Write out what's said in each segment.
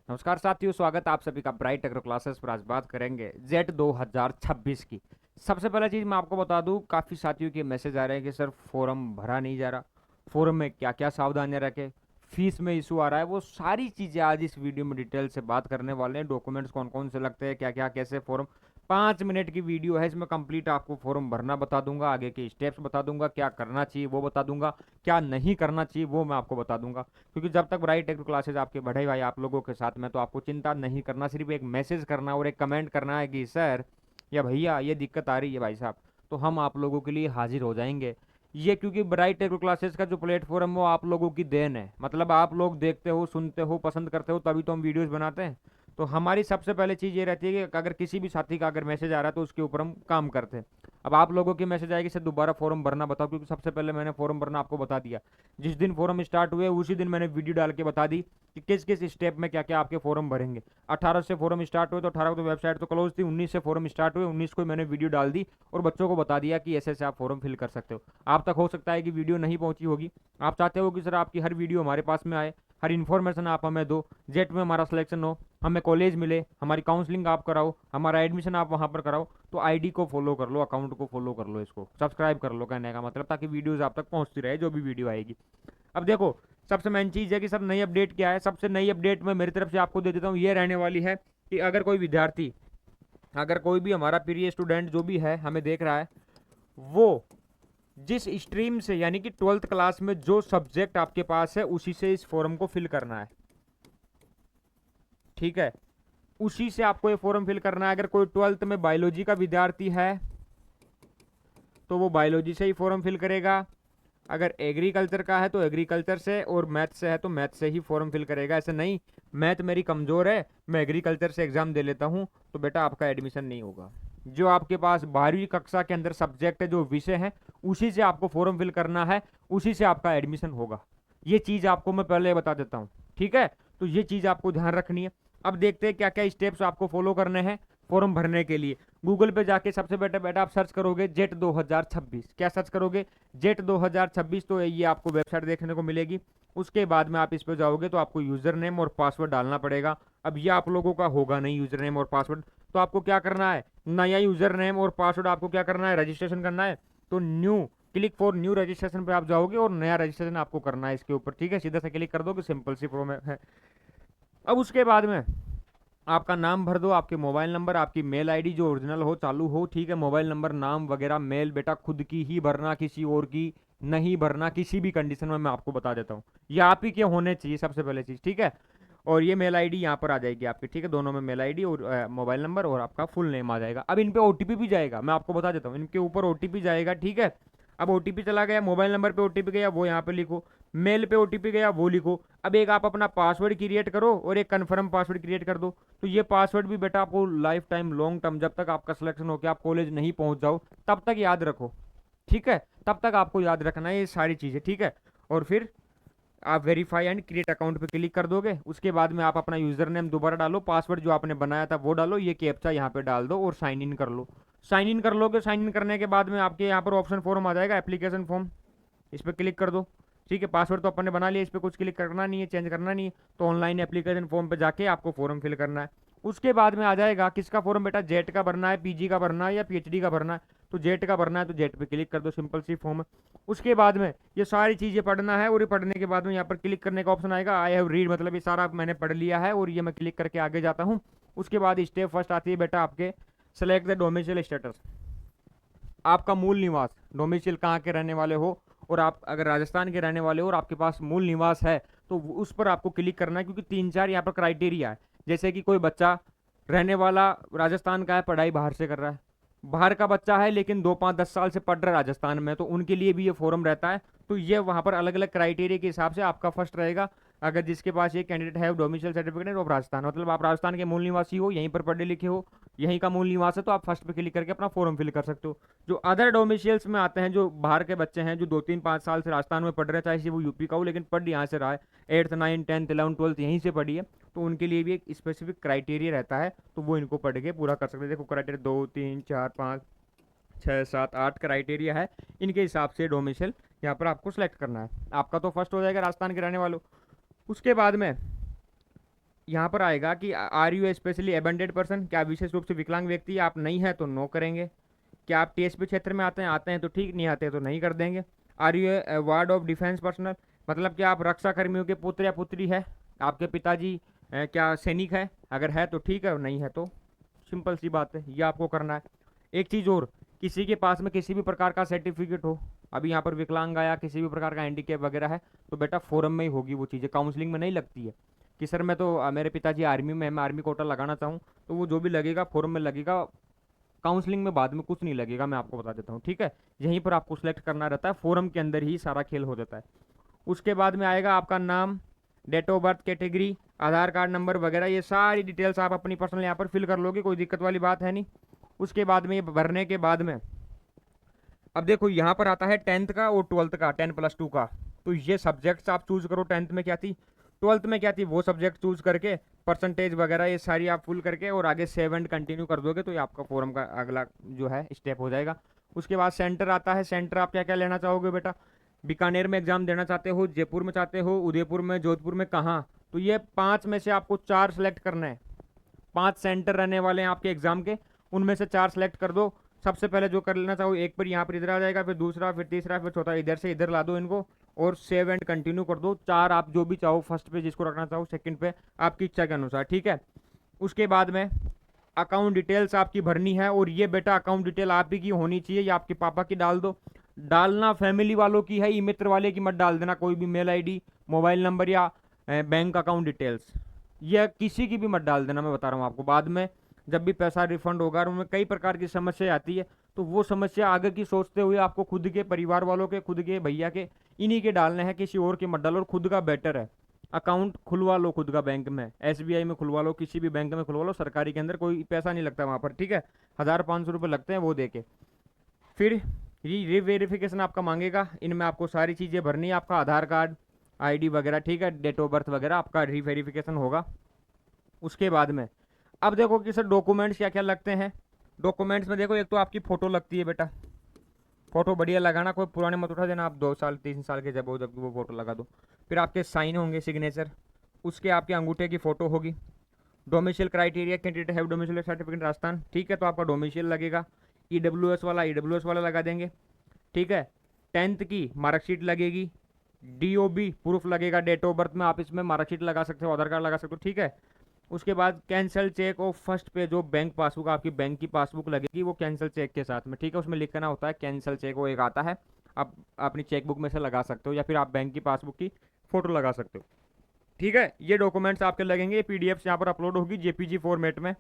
नमस्कार साथियों, स्वागत आप सभी का ब्राइट एग्रो क्लासेस पर। आज बात करेंगे जेट 2026 की। सबसे पहला चीज़ मैं आपको बता दूं, काफ़ी साथियों के मैसेज आ रहे हैं कि सर फॉर्म भरा नहीं जा रहा, फॉर्म में क्या क्या सावधानियां रखें, फीस में इशू आ रहा है। वो सारी चीज़ें आज इस वीडियो में डिटेल से बात करने वाले हैं। डॉक्यूमेंट्स कौन कौन से लगते हैं, क्या क्या कैसे फॉर्म। 5 मिनट की वीडियो है, इसमें कंप्लीट आपको फॉर्म भरना बता दूंगा, आगे के स्टेप्स बता दूंगा, क्या करना चाहिए वो बता दूंगा, क्या नहीं करना चाहिए वो मैं आपको बता दूंगा। क्योंकि जब तक ब्राइट एग्रो क्लासेस आपके बढ़े भाई आप लोगों के साथ में, तो आपको चिंता नहीं करना, सिर्फ एक मैसेज करना और एक कमेंट करना है कि सर या भैया ये दिक्कत आ रही है भाई साहब, तो हम आप लोगों के लिए हाजिर हो जाएंगे। ये क्योंकि ब्राइट एग्रो क्लासेस का जो प्लेटफॉर्म है वो आप लोगों की देन है, मतलब आप लोग देखते हो, सुनते हो, पसंद करते हो, तभी तो हम वीडियोस बनाते हैं। तो हमारी सबसे पहले चीज़ ये रहती है कि अगर किसी भी साथी का अगर मैसेज आ रहा है तो उसके ऊपर हम काम करते हैं। अब आप लोगों की मैसेज आएगी सर दोबारा फॉर्म भरना बताओ, क्योंकि सबसे पहले मैंने फॉर्म भरना आपको बता दिया। जिस दिन फॉर्म स्टार्ट हुए उसी दिन मैंने वीडियो डाल के बता दी कि किस किस स्टेप में क्या क्या आपके फॉर्म भरेंगे। 18 से फॉर्म स्टार्ट हुए तो 18 को तो वेबसाइट तो क्लोज थी, 19 से फॉर्म स्टार्ट हुए, 19 को मैंने वीडियो डाल दी और बच्चों को बता दिया कि ऐसे ऐसे आप फॉर्म फिल कर सकते हो। आप तक हो सकता है कि वीडियो नहीं पहुंची होगी, आप चाहते हो कि सर आपकी हर वीडियो हमारे पास में आए, हर इन्फॉर्मेशन आप हमें दो, जेट में हमारा सिलेक्शन हो, हमें कॉलेज मिले, हमारी काउंसलिंग आप कराओ, हमारा एडमिशन आप वहाँ पर कराओ। तो आईडी को फॉलो कर लो, अकाउंट को फॉलो कर लो, इसको सब्सक्राइब कर लो, कहने का मतलब, ताकि वीडियोस आप तक पहुँचती रहे जो भी वीडियो आएगी। अब देखो, सबसे मेन चीज़ है कि सब नई अपडेट क्या है। सबसे नई अपडेट मैं मेरी तरफ से आपको दे देता हूँ, ये रहने वाली है कि अगर कोई विद्यार्थी, अगर कोई भी हमारा प्रिय स्टूडेंट जो भी है हमें देख रहा है, वो जिस स्ट्रीम से यानी कि 12th क्लास में जो सब्जेक्ट आपके पास है उसी से इस फॉर्म को फिल करना है। ठीक है, उसी से आपको ये फॉर्म फिल करना है। अगर कोई 12th में बायोलॉजी का विद्यार्थी है तो वो बायोलॉजी से ही फॉर्म फिल करेगा, अगर एग्रीकल्चर का है तो एग्रीकल्चर से, और मैथ से है तो मैथ से ही फॉर्म फिल करेगा। ऐसे नहीं मैथ मेरी कमज़ोर है, मैं एग्रीकल्चर से एग्ज़ाम दे लेता हूँ, तो बेटा आपका एडमिशन नहीं होगा। जो आपके पास 12वीं कक्षा के अंदर सब्जेक्ट है, जो विषय है, उसी से आपको फॉर्म फिल करना है, उसी से आपका एडमिशन होगा। ये चीज़ आपको मैं पहले बता देता हूँ, ठीक है। तो ये चीज़ आपको ध्यान रखनी है। अब देखते हैं क्या क्या स्टेप्स आपको फॉलो करने हैं फॉर्म भरने के लिए। गूगल पे जाके सबसे बेटा बेटा आप सर्च करोगे जेट 2026। क्या सर्च करोगे? जेट 2026। तो ये आपको वेबसाइट देखने को मिलेगी। उसके बाद में आप इस पर जाओगे तो आपको यूज़र नेम और पासवर्ड डालना पड़ेगा। अब ये आप लोगों का होगा नहीं यूज़र नेम और पासवर्ड, तो आपको क्या करना है, नया यूज़र नेम और पासवर्ड आपको क्या करना है, रजिस्ट्रेशन करना है। तो new, click for new registration पे आप जाओगे और नया रजिस्ट्रेशन आपको करना है इसके ऊपर, ठीक है। सीधा से क्लिक कर दो कि सिंपल सी प्रो में है। अब उसके बाद में आपका नाम भर दो, आपके मोबाइल नंबर, आपकी मेल आईडी जो ओरिजिनल हो, चालू हो, ठीक है। मोबाइल नंबर, नाम वगैरह, मेल बेटा खुद की ही भरना, किसी और की नहीं भरना किसी भी कंडीशन में। मैं आपको बता देता हूँ, ये आप ही के होने चाहिए सबसे पहले चीज़, ठीक है। और ये मेल आईडी यहाँ पर आ जाएगी आपकी, ठीक है। दोनों में मेल आईडी और मोबाइल नंबर और आपका फुल नेम आ जाएगा। अब इन पे ओटीपी भी जाएगा, मैं आपको बता देता हूँ, इनके ऊपर ओटीपी जाएगा, ठीक है। अब ओटीपी चला गया, मोबाइल नंबर पे ओटीपी गया वो यहाँ पे लिखो, मेल पे ओटीपी गया वो लिखो। अब एक आप अपना पासवर्ड क्रिएट करो और एक कन्फर्म पासवर्ड क्रिएट कर दो। तो ये पासवर्ड भी बेटा आपको लाइफ टाइम लॉन्ग टर्म, जब तक आपका सिलेक्शन हो के आप कॉलेज नहीं पहुंच जाओ तब तक याद रखो, ठीक है। तब तक आपको याद रखना है ये सारी चीज़ें, ठीक है। और फिर आप वेरीफाई एंड क्रिएट अकाउंट पे क्लिक कर दोगे। उसके बाद में आप अपना यूजर नेम दोबारा डालो, पासवर्ड जो आपने बनाया था वो डालो, ये कैप्चा यहाँ पे डाल दो और साइन इन कर लो। साइन इन कर लोगे, साइन इन करने के बाद में आपके यहाँ पर ऑप्शन फॉर्म आ जाएगा, एप्लीकेशन फॉर्म, इस पर क्लिक कर दो। ठीक है, पासवर्ड तो अपन ने बना लिया, इस पर कुछ क्लिक करना नहीं है, चेंज करना नहीं है। तो ऑनलाइन एप्लीकेशन फॉर्म पे जाके आपको फॉर्म फिल करना है। उसके बाद में आ जाएगा किसका फॉर्म बेटा, जेट का भरना है, पीजी का भरना है या पीएचडी का भरना है। तो जेट का भरना है तो जेट पे क्लिक कर दो, सिंपल सी फॉर्म है। उसके बाद में ये सारी चीज़ें पढ़ना है और ये पढ़ने के बाद में यहाँ पर क्लिक करने का ऑप्शन आएगा, आई हैव रीड, मतलब ये सारा मैंने पढ़ लिया है और ये मैं क्लिक करके आगे जाता हूँ। उसके बाद स्टेप फर्स्ट आती है बेटा आपके, सेलेक्ट द डोमिसाइल स्टेटस, आपका मूल निवास, डोमिसाइल कहाँ के रहने वाले हो। और आप अगर राजस्थान के रहने वाले हो और आपके पास मूल निवास है तो उस पर आपको क्लिक करना है, क्योंकि 3-4 यहाँ पर क्राइटेरिया है। जैसे कि कोई बच्चा रहने वाला राजस्थान का है, पढ़ाई बाहर से कर रहा है, बाहर का बच्चा है लेकिन 2-5-10 साल से पढ़ रहा है राजस्थान में, तो उनके लिए भी ये फॉर्म रहता है। तो ये वहाँ पर अलग अलग क्राइटेरिया के हिसाब से आपका फर्स्ट रहेगा। अगर जिसके पास ये कैंडिडेट है डोमिसाइल सर्टिफिकेट ऑफ राजस्थान, मतलब आप राजस्थान के मूल निवासी हो, यहीं पर पढ़े लिखे हो, यहीं का मूल निवास है, तो आप फर्स्ट पे क्लिक करके अपना फॉर्म फिल कर सकते हो। जो अदर डोमिशियल्स में आते हैं, जो बाहर के बच्चे हैं जो 2-3-5 साल से राजस्थान में पढ़ रहे हैं, चाहे वो यूपी का हो लेकिन पढ़ यहाँ से रहा है, 8th 9th 10th 11th 12th यहीं से पढ़ी है, तो उनके लिए भी एक स्पेसिफिक क्राइटेरिया रहता है, तो वो इनको पढ़ के पूरा कर सकते हैं। देखो क्राइटेरिया 2 3 4 5 6 7 8 क्राइटेरिया है, इनके हिसाब से डोमिसाइल यहाँ पर आपको सेलेक्ट करना है। आपका तो फर्स्ट हो जाएगा राजस्थान के रहने वालों। उसके बाद में यहाँ पर आएगा कि आर यू स्पेशली एबेंडेड पर्सन, क्या विशेष रूप से विकलांग व्यक्ति, आप नहीं है तो नो करेंगे। क्या आप टीएसपी क्षेत्र में आते हैं तो ठीक, नहीं आते तो नहीं कर देंगे। Are you a ward of defence personal, मतलब कि आप रक्षा कर्मियों के पुत्र या पुत्री है, आपके पिताजी क्या सैनिक है, अगर है तो ठीक है और नहीं है तो सिंपल सी बात है, ये आपको करना है। एक चीज़ और, किसी के पास में किसी भी प्रकार का सर्टिफिकेट हो, अभी यहाँ पर विकलांग आया, किसी भी प्रकार का हैंडीकैप वगैरह है, तो बेटा फोरम में ही होगी वो चीज़ें, काउंसलिंग में नहीं लगती है कि सर मैं तो मेरे पिताजी आर्मी में है, मैं आर्मी कोटा लगाना चाहूँ, तो वो जो भी लगेगा फोरम में लगेगा, काउंसलिंग में बाद में कुछ नहीं लगेगा, मैं आपको बता देता हूँ, ठीक है। यहीं पर आपको सिलेक्ट करना रहता है, फोरम के अंदर ही सारा खेल हो जाता है। उसके बाद में आएगा आपका नाम, date of birth, category, Aadhaar card number वगैरह, ये सारी डिटेल्स आप अपनी पर्सनल यहाँ पर फिल कर लोगे, कोई दिक्कत वाली बात है नहीं। उसके बाद में ये भरने के बाद में अब देखो यहाँ पर आता है 10th का और 12th का, 10+2 का, तो ये सब्जेक्ट्स आप चूज करो। 10th में क्या थी, 12th में क्या थी, वो सब्जेक्ट चूज करके परसेंटेज वगैरह ये सारी आप फुल करके और आगे सेव एंड कंटिन्यू कर दोगे तो ये आपका फॉर्म का अगला जो है स्टेप हो जाएगा। उसके बाद सेंटर आता है। सेंटर आप क्या क्या लेना चाहोगे बेटा, बीकानेर में एग्जाम देना चाहते हो, जयपुर में चाहते हो, उदयपुर में, जोधपुर में, कहाँ, तो ये 5 में से आपको 4 सेलेक्ट करना है। 5 सेंटर रहने वाले हैं आपके एग्जाम के, उनमें से 4 सेलेक्ट कर दो। सबसे पहले जो कर लेना चाहो, एक पर यहाँ पर इधर आ जाएगा, फिर दूसरा, फिर तीसरा, फिर चौथा, इधर से इधर ला दो इनको और सेव एंड कंटिन्यू कर दो। 4 आप जो भी चाहो, फर्स्ट पे जिसको रखना चाहो, सेकंड पे, आपकी इच्छा के अनुसार, ठीक है। उसके बाद में अकाउंट डिटेल्स आपकी भरनी है, और ये बेटा अकाउंट डिटेल आप ही की होनी चाहिए या आपके पापा की डाल दो। डालना फैमिली वालों की है, ई मित्र वाले की मत डाल देना, कोई भी मेल आईडी, मोबाइल नंबर या बैंक अकाउंट डिटेल्स, यह किसी की भी मत डाल देना, मैं बता रहा हूँ आपको। बाद में जब भी पैसा रिफंड होगा और उनमें कई प्रकार की समस्या आती है, तो वो समस्या आगे की सोचते हुए आपको खुद के परिवार वालों के, खुद के भैया के, इन्हीं के डालने हैं, किसी और के मत डालो। और खुद का बेटर है, अकाउंट खुलवा लो खुद का बैंक में, एसबीआई में खुलवा लो, किसी भी बैंक में खुलवा लो, सरकारी के अंदर कोई पैसा नहीं लगता वहाँ पर, ठीक है। 1,500 रुपये लगते हैं वो दे के। फिर ये वेरिफिकेशन आपका मांगेगा, इनमें आपको सारी चीज़ें भरनी है, आपका आधार कार्ड, आईडी वगैरह, ठीक है, डेट ऑफ बर्थ वगैरह, आपका रीवेरिफिकेशन होगा। उसके बाद में अब देखो कि सर डॉक्यूमेंट्स क्या क्या लगते हैं। डॉक्यूमेंट्स में देखो, एक तो आपकी फ़ोटो लगती है बेटा, फ़ोटो बढ़िया लगाना, कोई पुराने मत उठा देना, आप 2 साल 3 साल के जब हो जब वो फ़ोटो लगा दो। फिर आपके साइन होंगे, सिग्नेचर, उसके आपके अंगूठे की फ़ोटो होगी। Domicile criteria, candidate have domicile certificate Rajasthan, ठीक है, तो आपका डोमिशियल लगेगा। ईडब्ल्यूएस वाला ईडब्ल्यूएस वाला लगा देंगे, ठीक है। 10th की मार्कशीट लगेगी, डीओबी प्रूफ लगेगा, डेट ऑफ बर्थ में आप इसमें मार्कशीट लगा सकते हो, आधार कार्ड लगा सकते हो, ठीक है। उसके बाद कैंसिल चेक ऑफ फर्स्ट पे, जो बैंक पासबुक, आपकी बैंक की पासबुक लगेगी, वो कैंसिल चेक के साथ में, ठीक है, उसमें लिखना होता है कैंसिल चेक, वो एक आता है, आप अपनी चेकबुक में से लगा सकते हो, या फिर आप बैंक की पासबुक की फ़ोटो लगा सकते हो, ठीक है। ये डॉक्यूमेंट्स आपके लगेंगे, पीडीएफ यहाँ पर अपलोड होगी जेपीजी फॉर्मेट में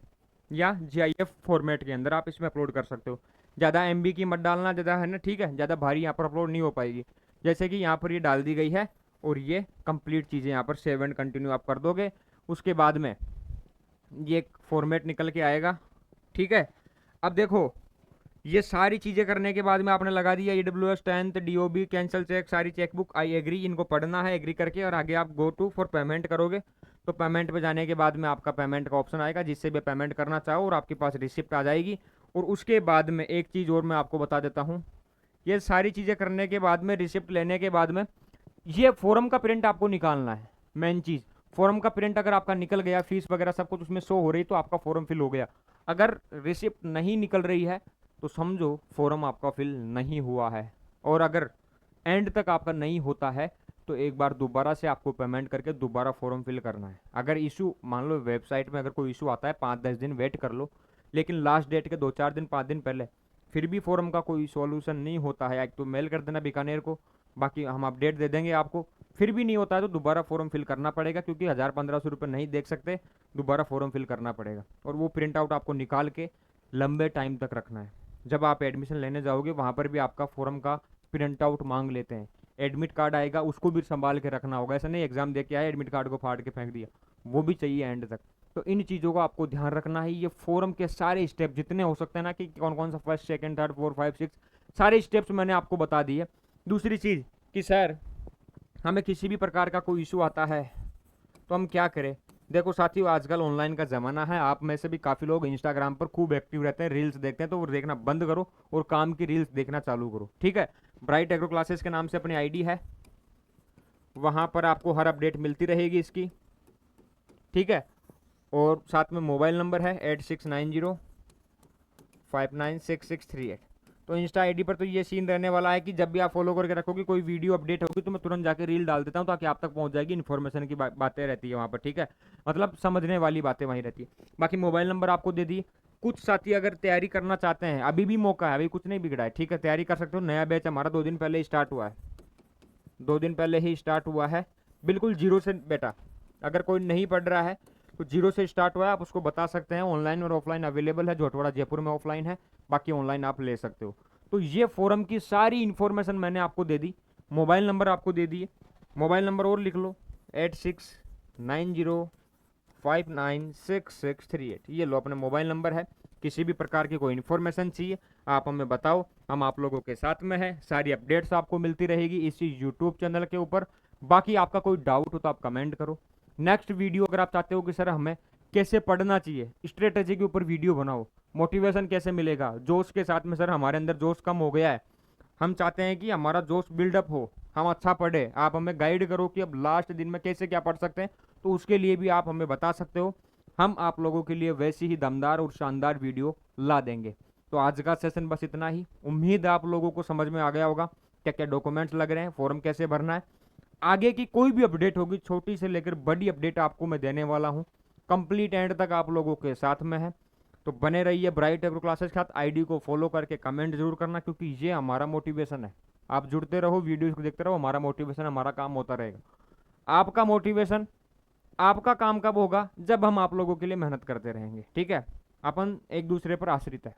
या जीआईएफ फॉर्मेट के अंदर, आप इसमें अपलोड कर सकते हो। ज़्यादा एमबी की मत डालना, ज़्यादा है ना, ठीक है, ज़्यादा भारी यहाँ पर अपलोड नहीं हो पाएगी। जैसे कि यहाँ पर ये डाल दी गई है, और ये कंप्लीट चीज़ें यहाँ पर सेव एंड कंटिन्यू आप कर दोगे। उसके बाद में ये एक फॉर्मेट निकल के आएगा, ठीक है। अब देखो, ये सारी चीज़ें करने के बाद में आपने लगा दिया EWS, 10th, DOB, cancel cheque, सारी चेकबुक, आई एग्री, इनको पढ़ना है, एग्री करके, और आगे आप गो टू फॉर पेमेंट करोगे। तो पेमेंट पे जाने के बाद में आपका पेमेंट का ऑप्शन आएगा, जिससे भी पेमेंट करना चाहो, और आपके पास रिसिप्ट आ जाएगी। और उसके बाद में एक चीज़ और मैं आपको बता देता हूँ, ये सारी चीज़ें करने के बाद में, रिसिप्ट लेने के बाद में, ये फॉर्म का प्रिंट आपको निकालना है। मेन चीज़, फॉर्म का प्रिंट अगर आपका निकल गया, फीस वगैरह सब कुछ उसमें शो हो रही, तो आपका फॉर्म फिल हो गया। अगर रिसिप्ट नहीं निकल रही है तो समझो फॉर्म आपका फिल नहीं हुआ है। और अगर एंड तक आपका नहीं होता है तो एक बार दोबारा से आपको पेमेंट करके दोबारा फॉर्म फिल करना है। अगर इशू, मान लो वेबसाइट में अगर कोई इशू आता है, 5-10 दिन वेट कर लो, लेकिन लास्ट डेट के 2-4 दिन 5 दिन पहले फिर भी फॉर्म का कोई सॉल्यूशन नहीं होता है, एक तो मेल कर देना बीकानेर को, बाकी हम अपडेट दे देंगे आपको। फिर भी नहीं होता है तो दोबारा फॉर्म फिल करना पड़ेगा, क्योंकि 1,000-1,500 रुपये नहीं देख सकते, दोबारा फॉर्म फिल करना पड़ेगा। और वो प्रिंट आउट आपको निकाल के लंबे टाइम तक रखना है। जब आप एडमिशन लेने जाओगे वहाँ पर भी आपका फॉर्म का प्रिंट आउट मांग लेते हैं। एडमिट कार्ड आएगा, उसको भी संभाल के रखना होगा, ऐसा नहीं एग्जाम दे के आए एडमिट कार्ड को फाड़ के फेंक दिया, वो भी चाहिए एंड तक। तो इन चीज़ों का आपको ध्यान रखना है। ये फॉर्म के सारे स्टेप जितने हो सकते हैं ना, कि कौन कौन सा फर्स्ट, सेकंड, थर्ड, फोर्थ, 5, 6 सारे स्टेप्स मैंने आपको बता दिए। दूसरी चीज़ कि सर हमें किसी भी प्रकार का कोई इशू आता है तो हम क्या करें। देखो साथियों, आजकल ऑनलाइन का ज़माना है, आप में से भी काफ़ी लोग इंस्टाग्राम पर खूब एक्टिव रहते हैं, रील्स देखते हैं, तो वो देखना बंद करो और काम की रील्स देखना चालू करो, ठीक है। ब्राइट एग्रो क्लासेस के नाम से अपनी आईडी है, वहाँ पर आपको हर अपडेट मिलती रहेगी इसकी, ठीक है। और साथ में मोबाइल नंबर है 8690596638। तो इंस्टा आईडी पर तो ये सीन रहने वाला है कि जब भी आप फॉलो करके रखोगे, कोई वीडियो अपडेट होगी तो मैं तुरंत जाके रील डाल देता हूँ, ताकि आप तक पहुंच जाएगी। इन्फॉर्मेशन की बातें रहती है वहाँ पर, ठीक है, मतलब समझने वाली बातें वहीं रहती है। बाकी मोबाइल नंबर आपको दे दी। कुछ साथी अगर तैयारी करना चाहते हैं, अभी भी मौका है, अभी कुछ नहीं बिगड़ा है, ठीक है, तैयारी कर सकते हो। नया बैच हमारा 2 दिन पहले स्टार्ट हुआ है, 2 दिन पहले ही स्टार्ट हुआ है, बिल्कुल जीरो से बेटा। अगर कोई नहीं पढ़ रहा है तो जीरो से स्टार्ट हुआ है, आप उसको बता सकते हैं। ऑनलाइन और ऑफलाइन अवेलेबल है, जोटवाड़ा जयपुर में ऑफलाइन है, बाकी ऑनलाइन आप ले सकते हो। तो ये फोरम की सारी इन्फॉर्मेशन मैंने आपको दे दी। मोबाइल नंबर आपको दे दिए, मोबाइल नंबर और लिख लो 8690596638। ये लो अपना मोबाइल नंबर है। किसी भी प्रकार की कोई इन्फॉर्मेशन चाहिए आप हमें बताओ, हम आप लोगों के साथ में हैं। सारी अपडेट्स आपको मिलती रहेगी इसी यूट्यूब चैनल के ऊपर। बाकी आपका कोई डाउट हो तो आप कमेंट करो। नेक्स्ट वीडियो अगर आप चाहते हो कि सर हमें कैसे पढ़ना चाहिए, स्ट्रेटेजी के ऊपर वीडियो बनाओ, मोटिवेशन कैसे मिलेगा, जोश के साथ में, सर हमारे अंदर जोश कम हो गया है, हम चाहते हैं कि हमारा जोश बिल्डअप हो, हम अच्छा पढ़े, आप हमें गाइड करो कि अब लास्ट दिन में कैसे क्या पढ़ सकते हैं, तो उसके लिए भी आप हमें बता सकते हो। हम आप लोगों के लिए वैसी ही दमदार और शानदार वीडियो ला देंगे। तो आज का सेशन बस इतना ही। उम्मीद है आप लोगों को समझ में आ गया होगा क्या क्या डॉक्यूमेंट्स लग रहे हैं, फॉर्म कैसे भरना है। आगे की कोई भी अपडेट होगी, छोटी से लेकर बड़ी अपडेट आपको मैं देने वाला हूँ। कंप्लीट एंड तक आप लोगों के साथ में है। तो बने रहिए ब्राइट एग्रो क्लासेस के साथ। आईडी को फॉलो करके कमेंट जरूर करना, क्योंकि ये हमारा मोटिवेशन है। आप जुड़ते रहो, वीडियोस को देखते रहो, हमारा मोटिवेशन, हमारा काम होता रहेगा। आपका मोटिवेशन, आपका काम कब होगा, जब हम आप लोगों के लिए मेहनत करते रहेंगे, ठीक है। अपन एक दूसरे पर आश्रित है।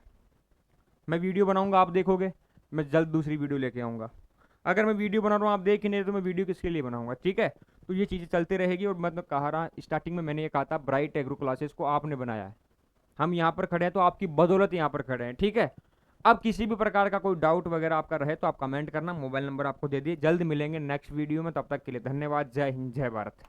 मैं वीडियो बनाऊंगा, आप देखोगे, मैं जल्द दूसरी वीडियो लेके आऊंगा। अगर मैं वीडियो बना रहा हूँ आप देख ही नहीं तो मैं वीडियो किसके लिए बनाऊंगा, ठीक है। तो ये चीज़ें चलती रहेगी। और मैं तो कहा रहा स्टार्टिंग में, मैंने ये कहा था ब्राइट एग्रो क्लासेस को आपने बनाया है, हम यहाँ पर खड़े हैं तो आपकी बदौलत यहाँ पर खड़े हैं, ठीक है। अब किसी भी प्रकार का कोई डाउट वगैरह आपका रहे तो आप कमेंट करना। मोबाइल नंबर आपको दे दिए। जल्द मिलेंगे नेक्स्ट वीडियो में, तब तक के लिए धन्यवाद। जय हिंद, जय भारत।